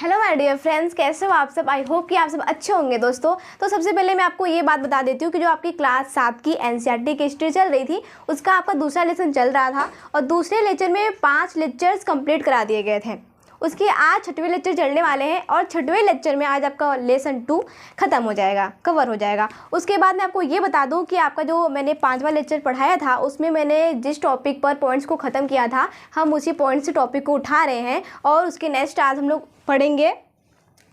Hello my dear friends, कैसे हो आप सब। आई होप कि आप सब अच्छे होंगे दोस्तों। तो सबसे पहले मैं आपको ये बात बता देती हूँ कि जो आपकी क्लास 7 की एनसीईआरटी की हिस्ट्री चल रही थी उसका आपका दूसरा लेसन चल रहा था और दूसरे लेक्चर में 5 लेक्चर्स कंप्लीट करा दिए गए थे। उसके आज 6वें लेक्चर चलने वाले हैं और 6वें लेक्चर में आज आपका लेसन 2 ख़त्म हो जाएगा, कवर हो जाएगा। उसके बाद मैं आपको ये बता दूं कि आपका जो मैंने 5वां लेक्चर पढ़ाया था उसमें मैंने जिस टॉपिक पर पॉइंट्स को ख़त्म किया था हम उसी पॉइंट से टॉपिक को उठा रहे हैं और उसके नेक्स्ट आज हम लोग पढ़ेंगे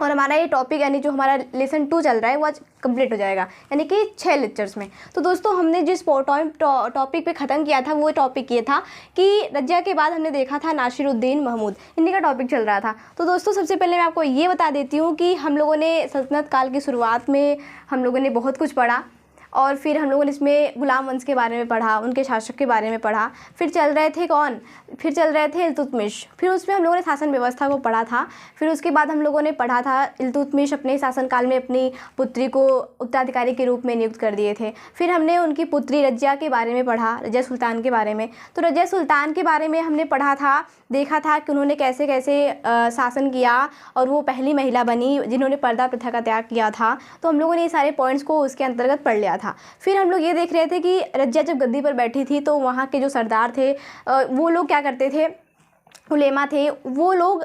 और हमारा ये टॉपिक यानी जो हमारा लेसन 2 चल रहा है वो आज कंप्लीट हो जाएगा, यानी कि 6 लेक्चर्स में। तो दोस्तों हमने जिस टॉपिक पे ख़त्म किया था वो टॉपिक ये था कि रजिया के बाद हमने देखा था नासिरुद्दीन महमूद, इन्हीं का टॉपिक चल रहा था। तो दोस्तों सबसे पहले मैं आपको ये बता देती हूँ कि हम लोगों ने सल्तनत काल की शुरुआत में हम लोगों ने बहुत कुछ पढ़ा और फिर हम लोगों ने इसमें गुलाम वंश के बारे में पढ़ा, उनके शासक के बारे में पढ़ा। फिर चल रहे थे इल्तुतमिश, फिर उसमें हम लोगों ने शासन व्यवस्था को पढ़ा था। फिर उसके बाद हम लोगों ने पढ़ा था इल्तुतमिश अपने शासनकाल में अपनी पुत्री को उत्तराधिकारी के रूप में नियुक्त कर दिए थे। फिर हमने उनकी पुत्री रजिया के बारे में पढ़ा, रजिया सुल्तान के बारे में। तो रजिया सुल्तान के बारे में हमने पढ़ा था, देखा था कि उन्होंने कैसे कैसे शासन किया और वो पहली महिला बनी जिन्होंने पर्दा प्रथा का त्याग किया था। तो हम लोगों ने ये सारे पॉइंट्स को उसके अंतर्गत पढ़ लिया था। फिर हम लोग ये देख रहे थे कि रजिया जब गद्दी पर बैठी थी तो वहाँ के जो सरदार थे वो लोग क्या करते थे, उलेमा थे, वो लोग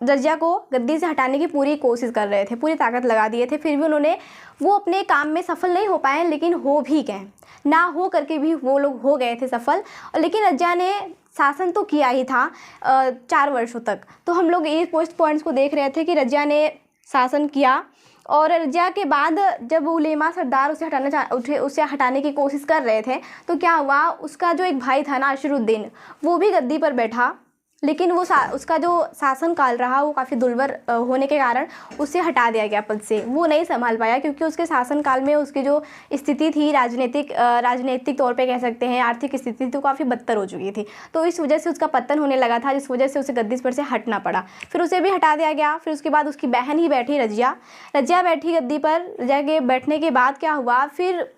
रजिया को गद्दी से हटाने की पूरी कोशिश कर रहे थे, पूरी ताकत लगा दिए थे। फिर भी वो अपने काम में सफल नहीं हो पाए, लेकिन हो भी गए, ना हो करके भी वो लोग हो गए थे सफल। लेकिन रजिया ने शासन तो किया ही था 4 वर्षों तक। तो हम लोग ये पॉइंट्स को देख रहे थे कि रजिया ने शासन किया और रजिया के बाद जब उलेमा सरदार उसे हटाने की कोशिश कर रहे थे तो क्या हुआ, उसका जो एक भाई था नासिरुद्दीन वो भी गद्दी पर बैठा, लेकिन वो उसका जो शासन काल रहा वो काफ़ी दुर्बर होने के कारण उसे हटा दिया गया पद से। वो नहीं संभाल पाया क्योंकि उसके शासन काल में उसकी जो स्थिति थी राजनीतिक तौर पे कह सकते हैं, आर्थिक स्थिति तो काफ़ी बदतर हो चुकी थी। तो इस वजह से उसका पतन होने लगा था, जिस वजह से उसे गद्दी पर से हटना पड़ा। फिर उसे भी हटा दिया गया। फिर उसके बाद उसकी बहन ही बैठी रजिया बैठी गद्दी पर। रजिया के बैठने के बाद क्या हुआ, फिर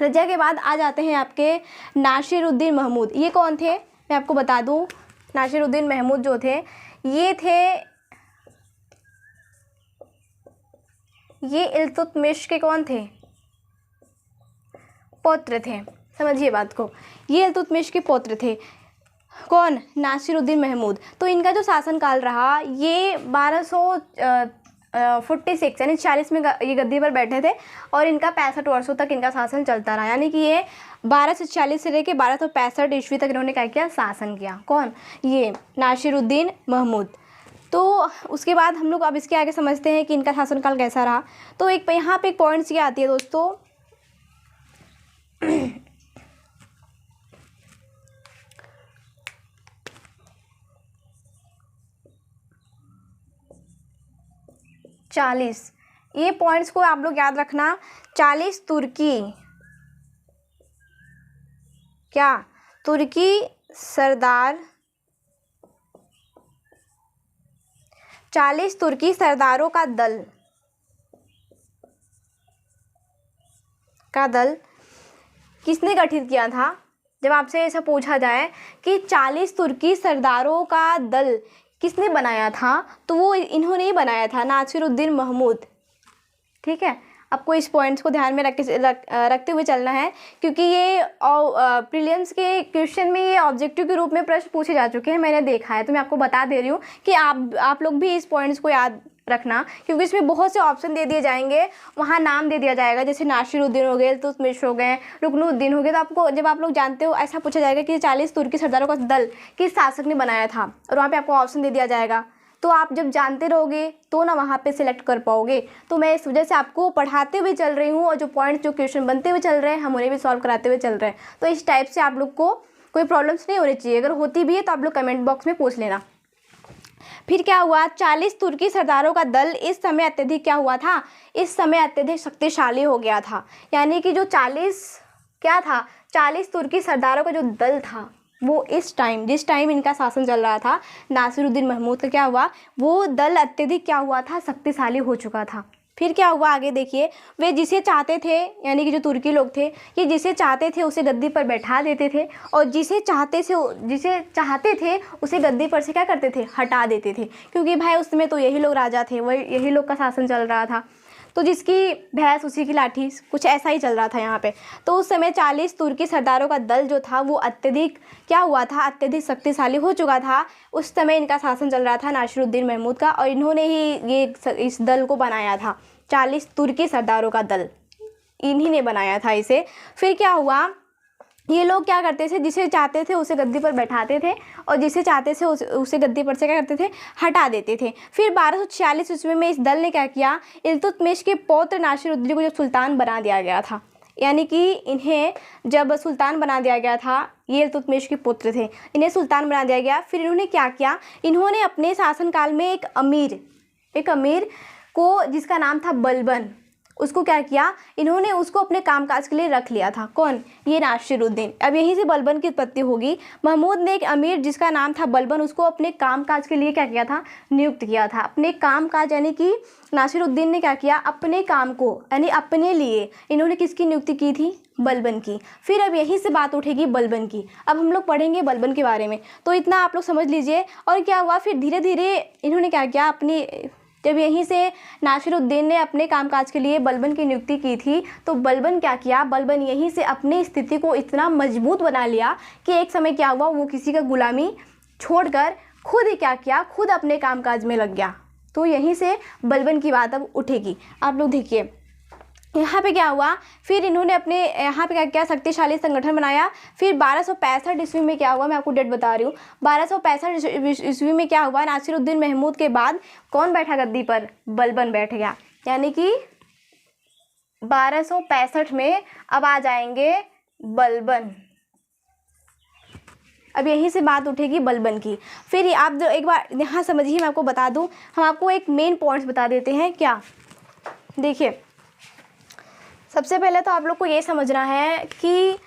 रजिया के बाद आ जाते हैं आपके नासिरुद्दीन महमूद। ये कौन थे मैं आपको बता दूँ। नासिरुद्दीन महमूद जो थे ये इल्तुतमिश के कौन थे, पौत्र थे। समझिए बात को, ये इल्तुतमिश के पौत्र थे। कौन? नासिरुद्दीन महमूद। तो इनका जो शासनकाल रहा ये 1246 यानी 40 में ये गद्दी पर बैठे थे और इनका 65 वर्षों तक इनका शासन चलता रहा, यानी कि ये 1240 से लेकर 1265 ईस्वी तक इन्होंने क्या किया, शासन किया। कौन? ये नासिरुद्दीन महमूद। तो उसके बाद हम लोग अब इसके आगे समझते हैं कि इनका शासनकाल कैसा रहा। तो यहाँ पे एक पॉइंट्स ये आती है दोस्तों, ये पॉइंट्स को आप लोग याद रखना। 40 तुर्की सरदार, 40 तुर्की सरदारों का दल किसने गठित किया था। जब आपसे ऐसा पूछा जाए कि 40 तुर्की सरदारों का दल किसने बनाया था, तो वो इन्होंने ही बनाया था, नासिरुद्दीन महमूद। ठीक है, आपको इस पॉइंट्स को ध्यान में रखते हुए चलना है क्योंकि ये प्रीलिम्स के क्वेश्चन में ये ऑब्जेक्टिव के रूप में प्रश्न पूछे जा चुके हैं, मैंने देखा है। तो मैं आपको बता दे रही हूँ कि आप लोग भी इस पॉइंट्स को याद रखना क्योंकि इसमें बहुत से ऑप्शन दे दिए जाएंगे, वहाँ नाम दे दिया जाएगा, जैसे नासिरुद्दीन हो गए, इल्तुतमिश हो गए, रुकनुद्दीन हो गए। तो आपको जब आप लोग जानते हो ऐसा पूछा जाएगा कि 40 तुर्की सरदारों का दल किस शासक ने बनाया था और वहाँ पे आपको ऑप्शन दे दिया जाएगा। तो आप जब जानते रहोगे तो ना वहाँ पे सिलेक्ट कर पाओगे। तो मैं इस वजह से आपको पढ़ाते हुए चल रही हूँ और जो पॉइंट्स जो क्वेश्चन बनते हुए चल रहे हैं हम उन्हें भी सॉल्व कराते हुए चल रहे हैं। तो इस टाइप से आप लोग को कोई प्रॉब्लम्स नहीं होनी चाहिए, अगर होती भी है तो आप लोग कमेंट बॉक्स में पूछ लेना। फिर क्या हुआ, 40 तुर्की सरदारों का दल इस समय अत्यधिक क्या हुआ था, इस समय अत्यधिक शक्तिशाली हो गया था। यानी कि जो 40 तुर्की सरदारों का जो दल था वो जिस टाइम इनका शासन चल रहा था नासिरुद्दीन महमूद का क्या हुआ, वो दल अत्यधिक क्या हुआ था, शक्तिशाली हो चुका था। फिर क्या हुआ आगे देखिए, वे जिसे चाहते थे यानी कि जो तुर्की लोग थे, ये जिसे चाहते थे उसे गद्दी पर बैठा देते थे और जिसे चाहते थे उसे गद्दी पर से क्या करते थे, हटा देते थे। क्योंकि भाई उस समय तो यही लोग राजा थे, वही यही लोग का शासन चल रहा था, तो जिसकी भैंस उसी की लाठी, कुछ ऐसा ही चल रहा था यहाँ पे। तो उस समय 40 तुर्की सरदारों का दल जो था वो अत्यधिक क्या हुआ था, अत्यधिक शक्तिशाली हो चुका था। उस समय इनका शासन चल रहा था नासिरुद्दीन महमूद का, और इन्होंने ही ये इस दल को बनाया था। 40 तुर्की सरदारों का दल इन्हीं ने बनाया था इसे। फिर क्या हुआ, ये लोग क्या करते थे, जिसे चाहते थे उसे गद्दी पर बैठाते थे और जिसे चाहते थे उसे गद्दी पर से क्या करते थे, हटा देते थे। फिर 1246 ईस्वी में इस दल ने क्या किया, इल्तुतमिश के पौत्र नासिरुद्दीन को जब सुल्तान बना दिया गया था, यानी कि इन्हें जब सुल्तान बना दिया गया था, ये इल्तुतमिश के पुत्र थे, इन्हें सुल्तान बना दिया गया। फिर इन्होंने क्या किया, इन्होंने अपने शासनकाल में एक अमीर को जिसका नाम था बलबन, उसको क्या किया, इन्होंने उसको अपने कामकाज के लिए रख लिया था। कौन, ये नासिरुद्दीन। अब यहीं से बलबन की उत्पत्ति होगी। महमूद ने एक अमीर जिसका नाम था बलबन, उसको अपने कामकाज के लिए क्या किया था, नियुक्त किया था। अपने कामकाज यानी कि नासिरुद्दीन ने क्या किया, अपने काम को यानी अपने लिए इन्होंने किसकी नियुक्ति की थी, बलबन की। फिर अब यहीं से बात उठेगी बलबन की। अब हम लोग पढ़ेंगे बलबन के बारे में, तो इतना आप लोग समझ लीजिए। और क्या हुआ, फिर धीरे धीरे इन्होंने क्या किया, अपनी जब यहीं से नासिरुद्दीन ने अपने कामकाज के लिए बलबन की नियुक्ति की थी, तो बलबन क्या किया, बलबन यहीं से अपनी स्थिति को इतना मजबूत बना लिया कि एक समय क्या हुआ, वो किसी का गुलामी छोड़कर खुद ही क्या किया, खुद अपने कामकाज में लग गया। तो यहीं से बलबन की बात अब उठेगी। आप लोग देखिए यहाँ पे क्या हुआ, फिर इन्होंने अपने यहाँ पे क्या किया, शक्तिशाली संगठन बनाया। फिर 1265 ईस्वी में क्या हुआ, मैं आपको डेट बता रही हूँ। 1265 ईस्वी में क्या हुआ, नासिरुद्दीन महमूद के बाद कौन बैठा गद्दी पर, बलबन बैठ गया। यानी कि 1265 में अब आ जाएंगे बलबन। अब यहीं से बात उठेगी बलबन की। फिर आप जो एक बार यहाँ समझिए, मैं आपको बता दूँ, हम आपको एक मेन पॉइंट्स बता देते हैं। क्या, देखिए सबसे पहले तो आप लोग को ये समझना है कि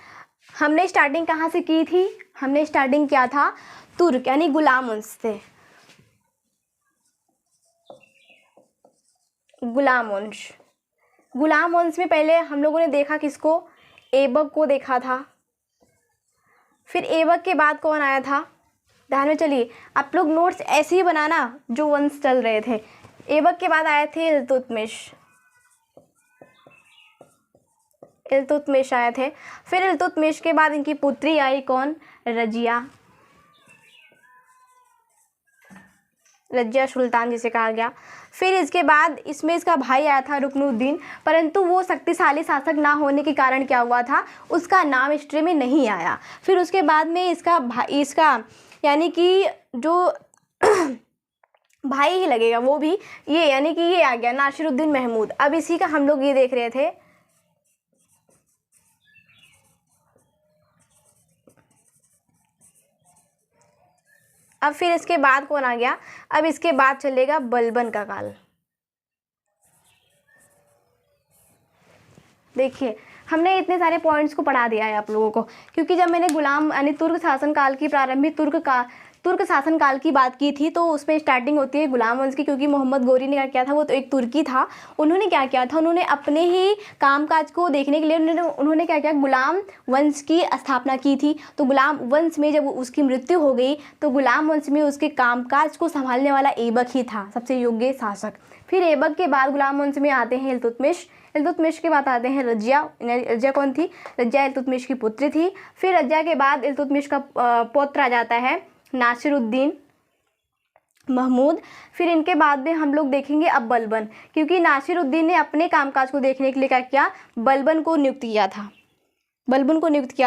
हमने स्टार्टिंग कहाँ से की थी, हमने स्टार्टिंग किया था तुर्क यानी गुलाम वंश से। गुलाम वंश में पहले हम लोगों ने देखा किसको, ऐबक को देखा था। फिर ऐबक के बाद कौन आया था, ध्यान में चलिए, आप लोग नोट्स ऐसे ही बनाना जो वंश चल रहे थे। ऐबक के बाद आए थे इल्तुतमिश आए थे। फिर इल्तुतमिश के बाद इनकी पुत्री आई कौन, रजिया सुल्तान जिसे कहा गया। फिर इसके बाद इसमें इसका भाई आया था रुकनुद्दीन, परंतु वो शक्तिशाली शासक ना होने के कारण क्या हुआ था, उसका नाम हिस्ट्री में नहीं आया। फिर उसके बाद में इसका यानी कि जो भाई ही लगेगा वो भी ये, यानी कि ये आ गया नासिरुद्दीन महमूद। अब इसी का हम लोग ये देख रहे थे। अब फिर इसके बाद कौन आ गया, अब इसके बाद चलेगा बलबन का काल। देखिए हमने इतने सारे पॉइंट्स को पढ़ा दिया है आप लोगों को, क्योंकि जब मैंने गुलाम यानी तुर्क शासनकाल की प्रारंभिक तुर्क शासनकाल की बात की थी, तो उसमें स्टार्टिंग होती है गुलाम वंश की। क्योंकि मोहम्मद गोरी ने क्या किया था, वो तो एक तुर्की था, उन्होंने क्या किया था, उन्होंने अपने ही कामकाज को देखने के लिए उन्होंने क्या किया, गुलाम वंश की स्थापना की थी। तो गुलाम वंश में जब उसकी मृत्यु हो गई, तो गुलाम वंश में उसके कामकाज को संभालने वाला ऐबक ही था सबसे योग्य शासक। फिर ऐबक के बाद गुलाम वंश में आते हैं इल्तुतमिश के बाद आते हैं रजिया कौन थी, रजिया इल्तुतमिश की पुत्री थी। फिर रजिया के बाद इल्तुतमिश का पौत्र आ जाता है नासिरुद्दीन महमूद। फिर इनके बाद में हम लोग देखेंगे अब बलबन, क्योंकि नासिरुद्दीन ने अपने कामकाज को देखने के लिए क्या किया, बलबन को नियुक्त किया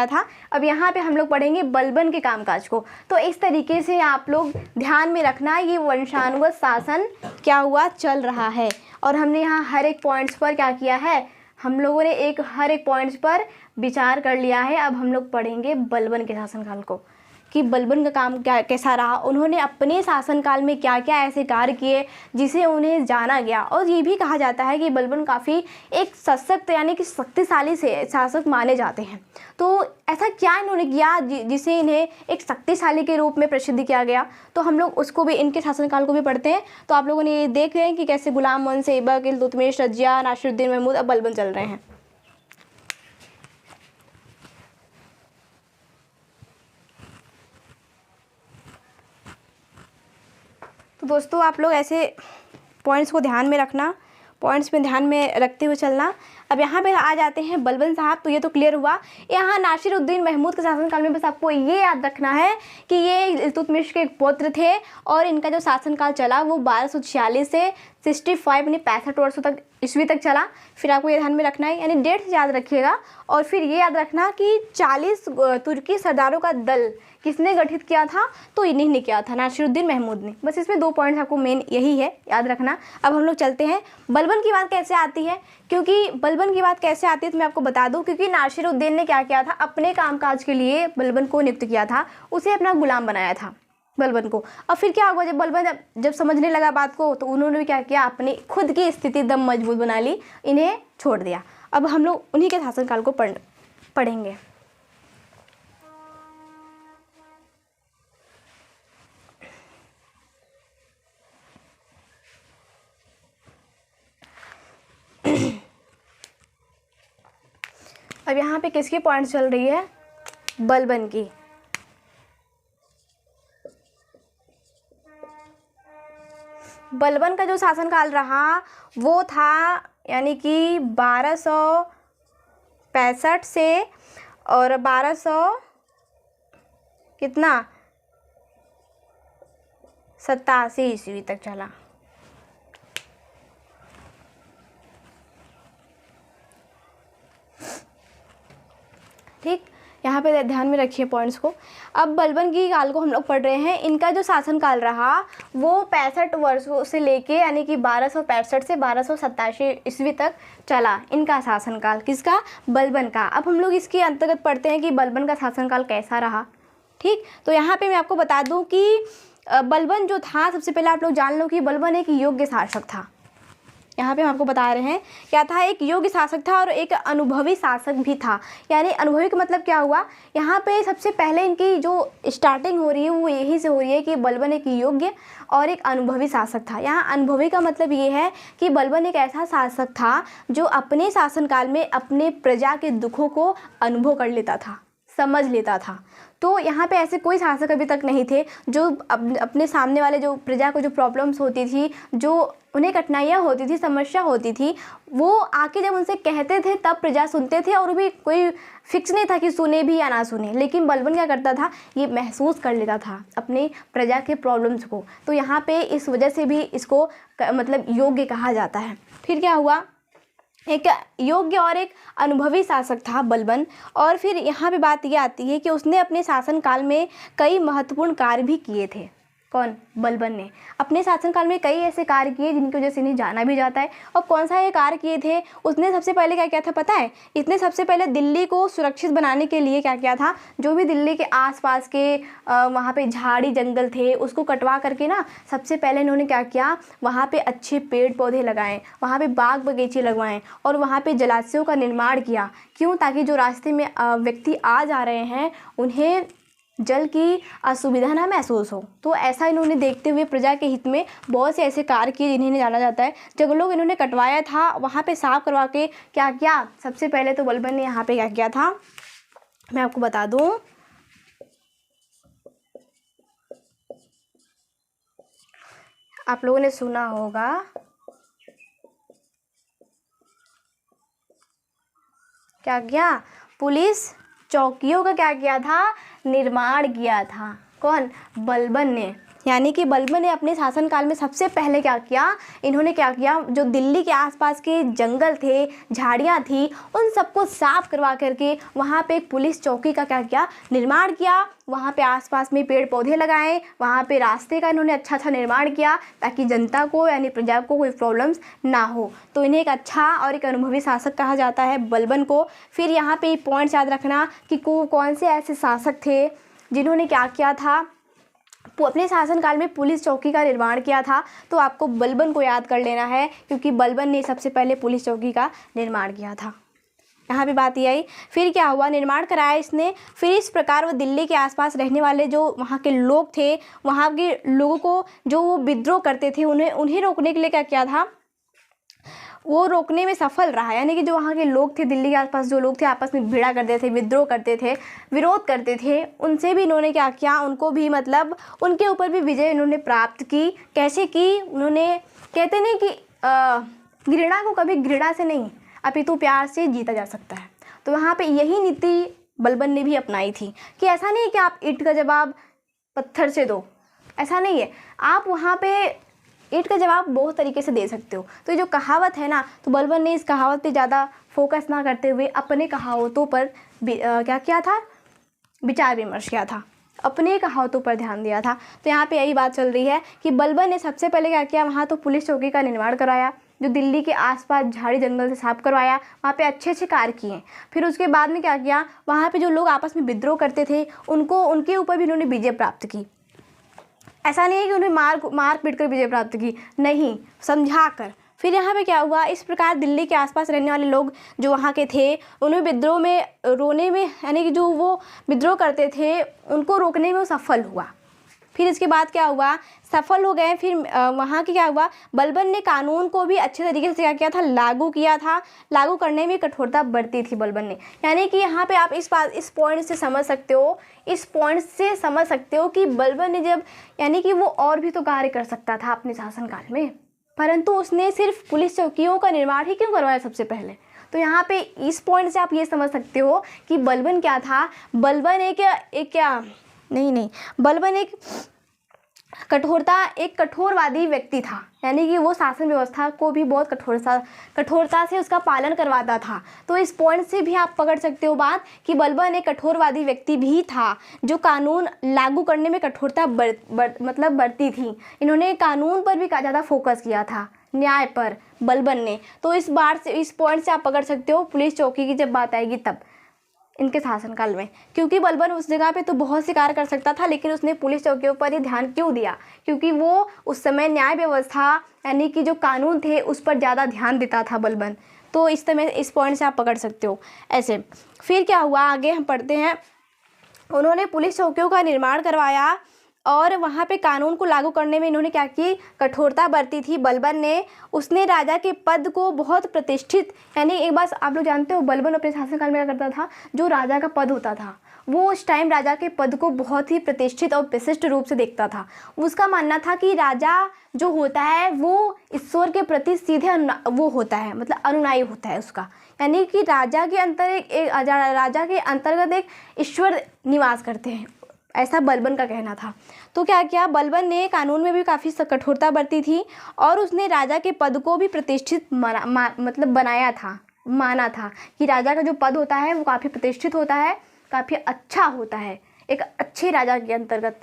था। अब यहाँ पे हम लोग पढ़ेंगे बलबन के कामकाज को। तो इस तरीके से आप लोग ध्यान में रखना, ये वंशानुगत शासन क्या हुआ, चल रहा है। और हमने यहाँ हर एक पॉइंट्स पर क्या किया है, हम लोगों ने हर एक पॉइंट्स पर विचार कर लिया है। अब हम लोग पढ़ेंगे बलबन के शासनकाल को। कि बलबन का काम क्या कैसा रहा, उन्होंने अपने शासनकाल में क्या क्या ऐसे कार्य किए जिसे उन्हें जाना गया। और ये भी कहा जाता है कि बलबन काफ़ी एक सशक्त यानी कि शक्तिशाली से शासक माने जाते हैं। तो ऐसा क्या इन्होंने किया जिसे इन्हें एक शक्तिशाली के रूप में प्रसिद्ध किया गया। तो हम लोग उसको भी, इनके शासनकाल को भी पढ़ते हैं। तो आप लोगों ने ये देख रहे हैं कि कैसे गुलाम मोहन सेबक, इल्तुतमिश, रजिया, नासिरुद्दीन महमूद, अब बलबन चल रहे हैं। तो दोस्तों आप लोग ऐसे पॉइंट्स को ध्यान में रखना, पॉइंट्स में ध्यान में रखते हुए चलना। अब यहाँ पे आ जाते हैं बलबन साहब, तो ये तो क्लियर हुआ। यहाँ नासिरुद्दीन महमूद के शासनकाल में बस आपको ये याद रखना है कि ये इल्तुतमिश के एक पुत्र थे और इनका जो शासनकाल चला वो 1246 से 65 यानी 65 वर्षों तक ईस्वी तक चला। फिर आपको ये ध्यान में रखना है, यानी डेट्स याद रखिएगा। और फिर ये याद रखना कि 40 तुर्की सरदारों का दल किसने गठित किया था, तो इन्हीं ने किया था, नासिरुद्दीन महमूद ने। बस इसमें 2 पॉइंट्स आपको मेन यही है याद रखना। अब हम लोग चलते हैं बलबन की बात कैसे आती है, क्योंकि बलबन की बात कैसे आती है तो मैं आपको बता दूं, क्योंकि नासिरुद्दीन ने क्या किया था, अपने कामकाज के लिए बलबन को नियुक्त किया था, उसे अपना गुलाम बनाया था बलबन को। और फिर क्या हुआ, जब बलबन जब समझने लगा बात को, तो उन्होंने भी क्या किया, अपनी खुद की स्थिति दम मजबूत बना ली, इन्हें छोड़ दिया। अब हम लोग उन्हीं के शासनकाल को पढ़ेंगे। अब यहाँ पे किसकी पॉइंट चल रही है, बलबन की। बलबन का जो शासनकाल रहा वो था यानी कि 1265 से और 1200 कितना 87 ईस्वी तक चला। ठीक, यहाँ पे ध्यान में रखिए पॉइंट्स को। अब बलबन की काल को हम लोग पढ़ रहे हैं। इनका जो शासनकाल रहा वो 65 वर्षों से लेके यानी कि 1265 से 1287 ईस्वी तक चला, इनका शासनकाल। किसका, बलबन का। अब हम लोग इसके अंतर्गत पढ़ते हैं कि बलबन का शासनकाल कैसा रहा। ठीक, तो यहाँ पे मैं आपको बता दूँ कि बलबन जो था, सबसे पहले आप लोग जान लो कि बलबन एक योग्य शासक था। यहाँ पे हम आपको बता रहे हैं क्या था, एक योग्य शासक था और एक अनुभवी शासक भी था। यानी अनुभवी का मतलब क्या हुआ, यहाँ पे सबसे पहले इनकी जो स्टार्टिंग हो रही है वो यहीं से हो रही है कि बलबन एक योग्य और एक अनुभवी शासक था। यहाँ अनुभवी का मतलब ये है कि बलबन एक ऐसा शासक था जो अपने शासनकाल में अपने प्रजा के दुखों को अनुभव कर लेता था, समझ लेता था। तो यहाँ पे ऐसे कोई शासक अभी तक नहीं थे जो अपने सामने वाले जो प्रजा को जो प्रॉब्लम्स होती थी, जो उन्हें कठिनाइयाँ होती थी, समस्या होती थी, वो आके जब उनसे कहते थे तब प्रजा सुनते थे। और भी कोई फिक्स नहीं था कि सुने भी या ना सुने, लेकिन बलबन क्या करता था, ये महसूस कर लेता था अपने प्रजा के प्रॉब्लम्स को। तो यहाँ पे इस वजह से भी इसको मतलब योग्य कहा जाता है। फिर क्या हुआ, एक योग्य और एक अनुभवी शासक था बलबन। और फिर यहाँ पे बात ये आती है कि उसने अपने शासनकाल में कई महत्वपूर्ण कार्य भी किए थे। कौन, बलबन ने अपने शासनकाल में कई ऐसे कार्य किए जिनकी वजह से इन्हें जाना भी जाता है। और कौन सा ये कार्य किए थे, उसने सबसे पहले क्या किया था पता है, इसने सबसे पहले दिल्ली को सुरक्षित बनाने के लिए क्या किया था, जो भी दिल्ली के आसपास के वहाँ पे झाड़ी जंगल थे उसको कटवा करके ना, सबसे पहले इन्होंने क्या किया, वहाँ पे अच्छे पेड़ पौधे लगाएं, वहाँ पे बाग बगीचे लगवाएं और वहाँ पे जलाशयों का निर्माण किया। क्यों, ताकि जो रास्ते में व्यक्ति आ जा रहे हैं उन्हें जल की असुविधा ना महसूस हो। तो ऐसा इन्होंने देखते हुए प्रजा के हित में बहुत से ऐसे कार्य किए जिन्हें जाना जाता है। जंगलों को इन्होंने कटवाया था, वहाँ पे साफ करवा के क्या किया, सबसे पहले तो बलबन ने यहाँ पे क्या किया था, मैं आपको बता दूँ। आप लोगों ने सुना होगा क्या किया, पुलिस चौकियों का क्या किया था, निर्माण किया था। कौन, बलबन ने। यानी कि बलबन ने अपने शासनकाल में सबसे पहले क्या किया, इन्होंने क्या किया, जो दिल्ली के आसपास के जंगल थे, झाड़ियाँ थी, उन सबको साफ करवा करके वहाँ पे एक पुलिस चौकी का क्या किया, निर्माण किया। वहाँ पे आसपास में पेड़ पौधे लगाए, वहाँ पे रास्ते का इन्होंने अच्छा निर्माण किया ताकि जनता को यानी प्रजा को कोई प्रॉब्लम्स ना हो। तो इन्हें एक अच्छा और एक अनुभवी शासक कहा जाता है बलबन को। फिर यहाँ पे पॉइंट्स याद रखना कि कौन से ऐसे शासक थे जिन्होंने क्या किया था, अपने शासनकाल में पुलिस चौकी का निर्माण किया था। तो आपको बलबन को याद कर लेना है, क्योंकि बलबन ने सबसे पहले पुलिस चौकी का निर्माण किया था। यहाँ पे बात ये आई। फिर क्या हुआ, निर्माण कराया इसने। फिर इस प्रकार वो दिल्ली के आसपास रहने वाले जो वहाँ के लोग थे, वहाँ के लोगों को जो वो विद्रोह करते थे, उन्हें रोकने के लिए क्या किया था, वो रोकने में सफल रहा। यानी कि जो वहाँ के लोग थे, दिल्ली के आसपास जो लोग थे, आपस में भिड़ा करते थे, विद्रोह करते थे, विरोध करते थे, उनसे भी इन्होंने क्या किया, उनको भी मतलब उनके ऊपर भी विजय इन्होंने प्राप्त की। कैसे की, उन्होंने कहते नहीं कि घृणा को कभी घृणा से नहीं अपितु प्यार से जीता जा सकता है। तो वहाँ पे यही नीति बलबन ने भी अपनाई थी कि ऐसा नहीं है कि आप ईंट का जवाब पत्थर से दो, ऐसा नहीं है। आप वहाँ पे ईंट का जवाब बहुत तरीके से दे सकते हो। तो ये जो कहावत है ना, तो बलबन ने इस कहावत पे ज़्यादा फोकस ना करते हुए अपने कहावतों पर क्या किया था, विचार विमर्श किया था, अपने कहावतों पर ध्यान दिया था। तो यहाँ पे यही बात चल रही है कि बलबन ने सबसे पहले क्या किया, वहाँ तो पुलिस चौकी का निर्माण कराया, जो दिल्ली के आसपास झाड़ी जंगल से साफ करवाया, वहाँ पे अच्छे अच्छे कार्य किए। फिर उसके बाद में क्या किया, वहाँ पे जो लोग आपस में विद्रोह करते थे, उनके ऊपर भी उन्होंने विजय प्राप्त की। ऐसा नहीं है कि उन्हें मार पीट कर विजय प्राप्त की, नहीं, समझा कर। फिर यहाँ पे क्या हुआ, इस प्रकार दिल्ली के आसपास रहने वाले लोग जो वहाँ के थे, उन्हें विद्रोह में रोने में, यानी कि जो वो विद्रोह करते थे, उनको रोकने में वो सफल हुआ। फिर इसके बाद क्या हुआ, सफल हो गए। फिर वहाँ की क्या हुआ, बलबन ने कानून को भी अच्छे तरीके से क्या किया था, लागू किया था। लागू करने में कठोरता बरती थी बलबन ने। यानी कि यहाँ पे आप इस पॉइंट से समझ सकते हो कि बलबन ने जब, यानी कि वो और भी तो कार्य कर सकता था अपने शासनकाल में, परंतु उसने सिर्फ पुलिस चौकियों का निर्माण ही क्यों करवाया सबसे पहले। तो यहाँ पे इस पॉइंट से आप ये समझ सकते हो कि बलबन क्या था, बलबन बलबन एक कठोरवादी व्यक्ति था। यानी कि वो शासन व्यवस्था को भी बहुत कठोरता से उसका पालन करवाता था। तो इस पॉइंट से भी आप पकड़ सकते हो बात कि बलबन एक कठोरवादी व्यक्ति भी था, जो कानून लागू करने में कठोरता बरती थी। इन्होंने कानून पर भी ज़्यादा फोकस किया था, न्याय पर, बलबन ने। तो इस पॉइंट से आप पकड़ सकते हो पुलिस चौकी की जब बात आएगी तब, इनके शासनकाल में। क्योंकि बलबन उस जगह पे तो बहुत से कार्य कर सकता था, लेकिन उसने पुलिस चौकियों पर ही ध्यान क्यों दिया, क्योंकि वो उस समय न्याय व्यवस्था, यानी कि जो कानून थे, उस पर ज़्यादा ध्यान देता था बलबन। तो इस पॉइंट से आप पकड़ सकते हो ऐसे। फिर क्या हुआ, आगे हम पढ़ते हैं। उन्होंने पुलिस चौकियों का निर्माण करवाया और वहाँ पे कानून को लागू करने में इन्होंने क्या की, कठोरता बरती थी बलबन ने। उसने राजा के पद को बहुत प्रतिष्ठित, यानी एक बात आप लोग जानते हो, बलबन अपने शासनकाल में क्या करता था, जो राजा का पद होता था, वो उस टाइम राजा के पद को बहुत ही प्रतिष्ठित और विशिष्ट रूप से देखता था। उसका मानना था कि राजा जो होता है वो ईश्वर के प्रति सीधे वो होता है, मतलब अनुयायी होता है उसका। यानी कि राजा के अंतर्गत एक ईश्वर निवास करते हैं, ऐसा बलबन का कहना था। तो क्या किया, बलबन ने कानून में भी काफ़ी कठोरता बरती थी और उसने राजा के पद को भी प्रतिष्ठित माना था कि राजा का जो पद होता है वो काफ़ी प्रतिष्ठित होता है, काफ़ी अच्छा होता है, एक अच्छे राजा के अंतर्गत।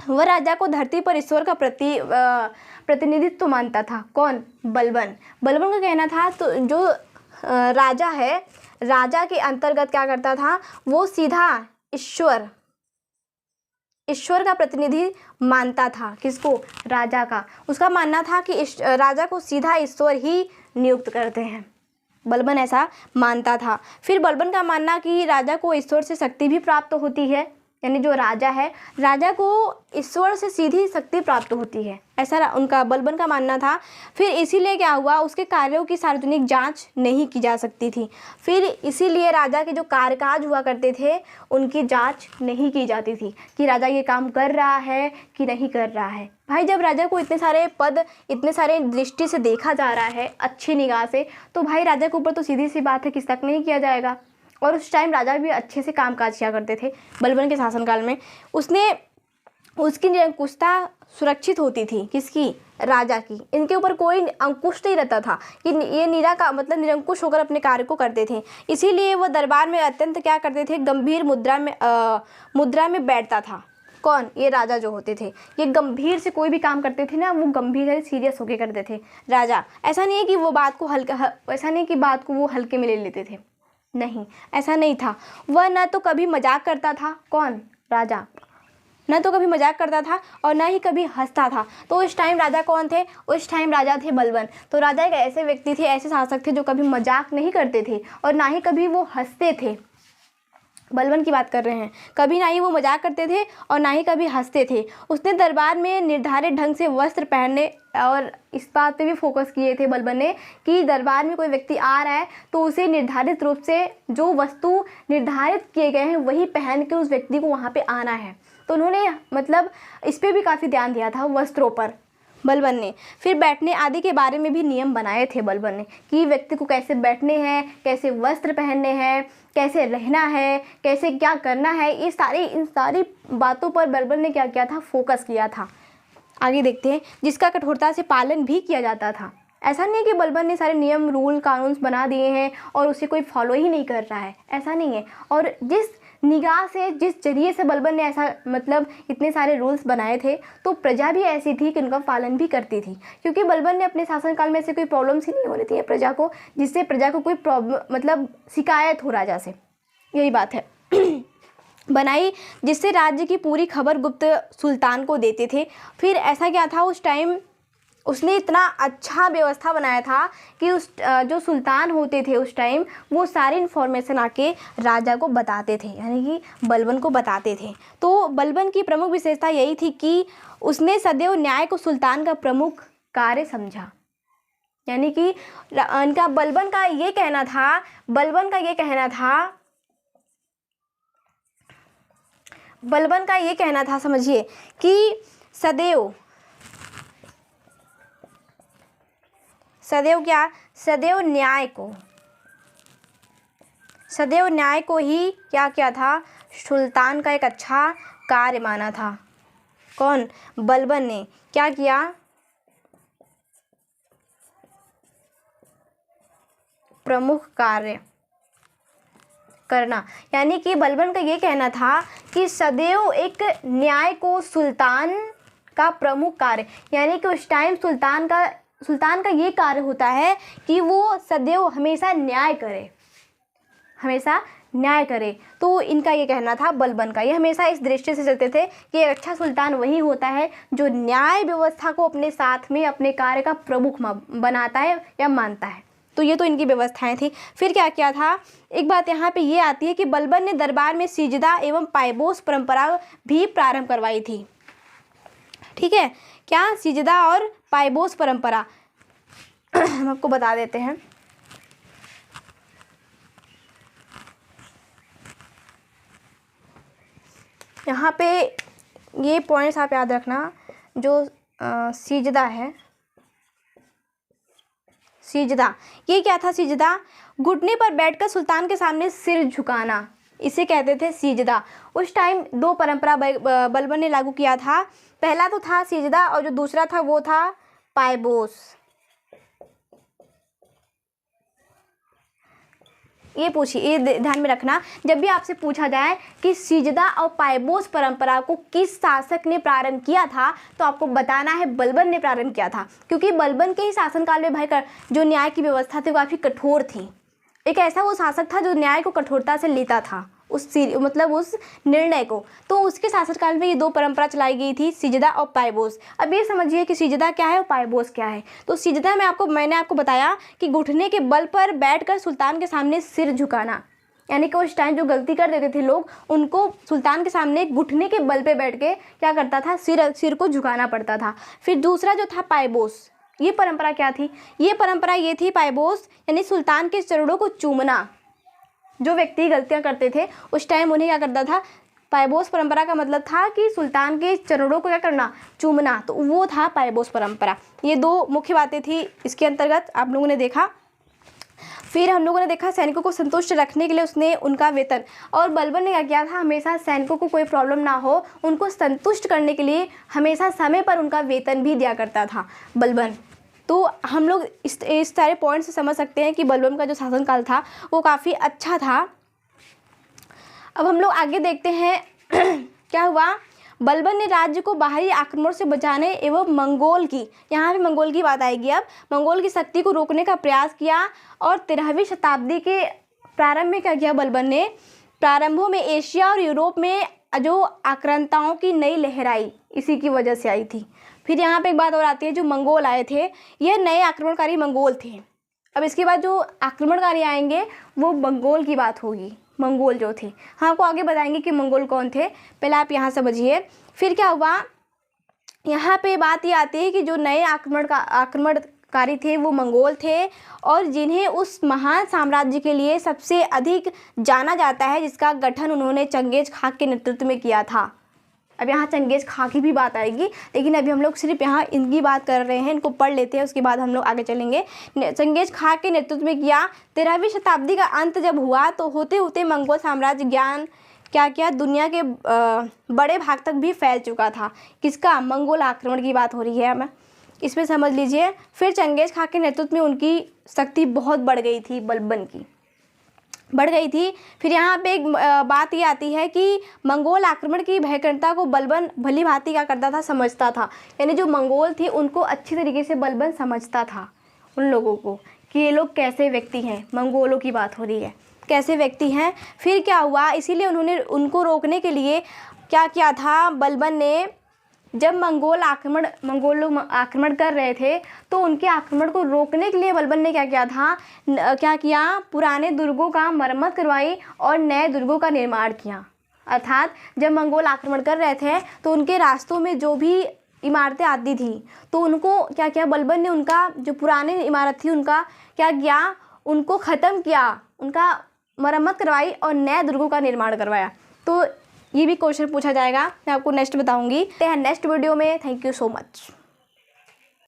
वह राजा को धरती पर ईश्वर का प्रतिनिधित्व तो मानता था। कौन, बलबन का कहना था। तो जो राजा है, राजा के अंतर्गत क्या करता था, वो सीधा ईश्वर का प्रतिनिधि मानता था। किसको, राजा का। उसका मानना था कि राजा को सीधा ईश्वर ही नियुक्त करते हैं, बलबन ऐसा मानता था। फिर बलबन का मानना कि राजा को ईश्वर से शक्ति भी प्राप्त होती है, यानी जो राजा है, राजा को ईश्वर से सीधी शक्ति प्राप्त होती है, ऐसा उनका बलबन का मानना था। फिर इसीलिए क्या हुआ, उसके कार्यों की सार्वजनिक जांच नहीं की जा सकती थी। फिर इसीलिए राजा के जो कार्यकाज हुआ करते थे उनकी जांच नहीं की जाती थी कि राजा ये काम कर रहा है कि नहीं कर रहा है। भाई जब राजा को इतने सारे पद, इतने सारे दृष्टि से देखा जा रहा है, अच्छी निगाह से, तो भाई राजा के ऊपर तो सीधी सी बात है कि शक नहीं किया जाएगा। और उस टाइम राजा भी अच्छे से कामकाज किया करते थे बलबन के शासनकाल में। उसकी निरंकुशता सुरक्षित होती थी, किसकी, राजा की। इनके ऊपर कोई अंकुश नहीं रहता था कि ये निरंकुश होकर अपने कार्य को करते थे। इसीलिए वो दरबार में अत्यंत क्या करते थे, गंभीर मुद्रा में बैठता था। कौन, ये राजा जो होते थे, ये गंभीर से कोई भी काम करते थे ना, वो गंभीर से सीरियस होके करते थे राजा। ऐसा नहीं है कि बात को वो हल्के में ले लेते थे, नहीं, ऐसा नहीं था। वह न तो कभी मजाक करता था, कौन? राजा। न तो कभी मजाक करता था और न ही कभी हंसता था। तो उस टाइम राजा कौन थे? उस टाइम राजा थे बलबन। तो राजा एक ऐसे व्यक्ति थे, ऐसे शासक थे जो कभी मजाक नहीं करते थे और ना ही कभी वो हंसते थे। बलबन की बात कर रहे हैं। कभी ना ही वो मजाक करते थे और ना ही कभी हंसते थे। उसने दरबार में निर्धारित ढंग से वस्त्र पहनने और इस बात पे भी फोकस किए थे बलबन ने कि दरबार में कोई व्यक्ति आ रहा है तो उसे निर्धारित रूप से जो वस्तु निर्धारित किए गए हैं वही पहन के उस व्यक्ति को वहाँ पे आना है। तो उन्होंने मतलब इस पर भी काफ़ी ध्यान दिया था, वस्त्रों पर, बलबन ने। फिर बैठने आदि के बारे में भी नियम बनाए थे बलबन ने कि व्यक्ति को कैसे बैठने हैं, कैसे वस्त्र पहनने हैं, कैसे रहना है, कैसे क्या करना है, इन सारी बातों पर बलबन ने क्या किया था? फोकस किया था। आगे देखते हैं। जिसका कठोरता से पालन भी किया जाता था। ऐसा नहीं है कि बलबन ने सारे नियम रूल कानून बना दिए हैं और उसे कोई फॉलो ही नहीं कर रहा है, ऐसा नहीं है। और जिस निगाह से, जिस जरिए से बलबन ने ऐसा मतलब इतने सारे रूल्स बनाए थे तो प्रजा भी ऐसी थी कि उनका पालन भी करती थी, क्योंकि बलबन ने अपने शासनकाल में ऐसे कोई प्रॉब्लम्स ही नहीं होने दी प्रजा को जिससे प्रजा को कोई प्रॉब्लम मतलब शिकायत हो राजा से, यही बात है बनाई, जिससे राज्य की पूरी खबर गुप्त सुल्तान को देते थे। फिर ऐसा क्या था उस टाइम, उसने इतना अच्छा व्यवस्था बनाया था कि उस जो सुल्तान होते थे उस टाइम वो सारी इन्फॉर्मेशन आके राजा को बताते थे, यानी कि बलबन को बताते थे। तो बलबन की प्रमुख विशेषता यही थी कि उसने सदैव न्याय को सुल्तान का प्रमुख कार्य समझा। यानी कि इनका बलबन का ये कहना था, समझिए, कि सदैव न्याय को ही क्या किया था? सुल्तान का एक अच्छा कार्य माना था। कौन? बलबन ने क्या किया? प्रमुख कार्य करना। यानी कि बलबन का ये कहना था कि सदैव एक न्याय को सुल्तान का प्रमुख कार्य, यानी कि उस टाइम सुल्तान का ये कार्य होता है कि वो सदैव हमेशा न्याय करे। तो इनका ये कहना था बलबन का, ये हमेशा इस दृष्टि से चलते थे कि एक अच्छा सुल्तान वही होता है जो न्याय व्यवस्था को अपने साथ में अपने कार्य का प्रमुख बनाता है या मानता है। तो ये तो इनकी व्यवस्थाएं थी। फिर क्या किया था? एक बात यहाँ पे ये आती है कि बलबन ने दरबार में सिजदा एवं पायबोस परंपरा भी प्रारंभ करवाई थी। ठीक है, क्या? सिजदा और पायबोस परंपरा हम आपको बता देते हैं। यहाँ पे ये पॉइंट्स आप याद रखना। जो सिजदा है, सिजदा, ये क्या था? सिजदा घुटने पर बैठकर सुल्तान के सामने सिर झुकाना, इसे कहते थे सिजदा। उस टाइम दो परंपरा बलबन ने लागू किया था। पहला तो था सिजदा और जो दूसरा था वो था पायबोस। ये पूछिए, ये ध्यान में रखना, जब भी आपसे पूछा जाए कि सिजदा और पायबोस परंपरा को किस शासक ने प्रारंभ किया था तो आपको बताना है बलबन ने प्रारंभ किया था, क्योंकि बलबन के ही शासनकाल में भाई जो न्याय की व्यवस्था थी वो काफ़ी कठोर थी। एक ऐसा वो शासक था जो न्याय को कठोरता से लेता था, उस निर्णय को। तो उसके शासनकाल में ये दो परंपरा चलाई गई थी, सिजदा और पायबोस। अब ये समझिए कि सिजदा क्या है और पायबोस क्या है। तो सिजदा में मैंने आपको बताया कि घुटने के बल पर बैठकर सुल्तान के सामने सिर झुकाना, यानी कि उस टाइम जो गलती कर देते थे लोग उनको सुल्तान के सामने घुटने के बल पे बैठ के क्या करता था? सिर को झुकाना पड़ता था। फिर दूसरा जो था पायबोस, ये परंपरा क्या थी? ये परंपरा ये थी पायबोस, यानी सुल्तान के चरणों को चूमना। जो व्यक्ति गलतियां करते थे उस टाइम उन्हें क्या करता था? पायबोस परंपरा का मतलब था कि सुल्तान के चरणों को क्या करना? चूमना। तो वो था पायबोस परंपरा। ये दो मुख्य बातें थी इसके अंतर्गत आप लोगों ने देखा। फिर हम लोगों ने देखा सैनिकों को संतुष्ट रखने के लिए उसने उनका वेतन, और बलबन ने क्या किया था? हमेशा सैनिकों को कोई प्रॉब्लम ना हो उनको संतुष्ट करने के लिए हमेशा समय पर उनका वेतन भी दिया करता था बलबन। तो हम लोग इस सारे पॉइंट से समझ सकते हैं कि बलबन का जो शासनकाल था वो काफ़ी अच्छा था। अब हम लोग आगे देखते हैं क्या हुआ। बलबन ने राज्य को बाहरी आक्रमण से बचाने एवं मंगोल की, यहाँ भी मंगोल की बात आएगी, अब मंगोल की शक्ति को रोकने का प्रयास किया और 13वीं शताब्दी के प्रारंभ में क्या किया बलबन ने, प्रारंभों में एशिया और यूरोप में जो आक्रांताओं की नई लहर आई, इसी की वजह से आई थी। फिर यहाँ पे एक बात और आती है, जो मंगोल आए थे यह नए आक्रमणकारी मंगोल थे। अब इसके बाद जो आक्रमणकारी आएंगे वो मंगोल की बात होगी, मंगोल जो थे। हम आपको आगे बताएंगे कि मंगोल कौन थे, पहले आप यहाँ समझिए। फिर क्या हुआ, यहाँ पे बात ये आती है कि जो नए आक्रमणकारी थे वो मंगोल थे, और जिन्हें उस महान साम्राज्य के लिए सबसे अधिक जाना जाता है, जिसका गठन उन्होंने चंगेज खान के नेतृत्व में किया था। अब यहाँ चंगेज खान की भी बात आएगी, लेकिन अभी हम लोग सिर्फ यहाँ इनकी बात कर रहे हैं, इनको पढ़ लेते हैं, उसके बाद हम लोग आगे चलेंगे। चंगेज खान के नेतृत्व में किया। 13वीं शताब्दी का अंत जब हुआ तो होते होते मंगोल साम्राज्य ज्ञान क्या किया, दुनिया के बड़े भाग तक भी फैल चुका था। किसका, मंगोल आक्रमण की बात हो रही है, हमें इसमें समझ लीजिए। फिर चंगेज खान के नेतृत्व में उनकी शक्ति बहुत बढ़ गई थी, बलबन की बढ़ गई थी। फिर यहाँ पे एक बात ये आती है कि मंगोल आक्रमण की भयंकरता को बलबन भली भांति क्या करता था, समझता था। यानी जो मंगोल थे उनको अच्छी तरीके से बलबन समझता था, उन लोगों को, कि ये लोग कैसे व्यक्ति हैं, मंगोलों की बात हो रही है, कैसे व्यक्ति हैं। फिर क्या हुआ, इसीलिए उन्होंने उनको रोकने के लिए क्या किया था, बलबन ने जब मंगोल लोग आक्रमण कर रहे थे तो उनके आक्रमण को रोकने के लिए बलबन ने क्या किया, पुराने दुर्गों का मरम्मत करवाई और नए दुर्गों का निर्माण किया। अर्थात जब मंगोल आक्रमण कर रहे थे तो उनके रास्तों में जो भी इमारतें आती थी तो उनको क्या किया, बलबन ने उनका जो पुरानी इमारत थी उनका क्या किया, उनको ख़त्म किया, उनका मरम्मत करवाई और नए दुर्गों का निर्माण करवाया। तो ये भी क्वेश्चन पूछा जाएगा, मैं आपको नेक्स्ट बताऊंगी। नेक्स्ट वीडियो में। Thank you so much.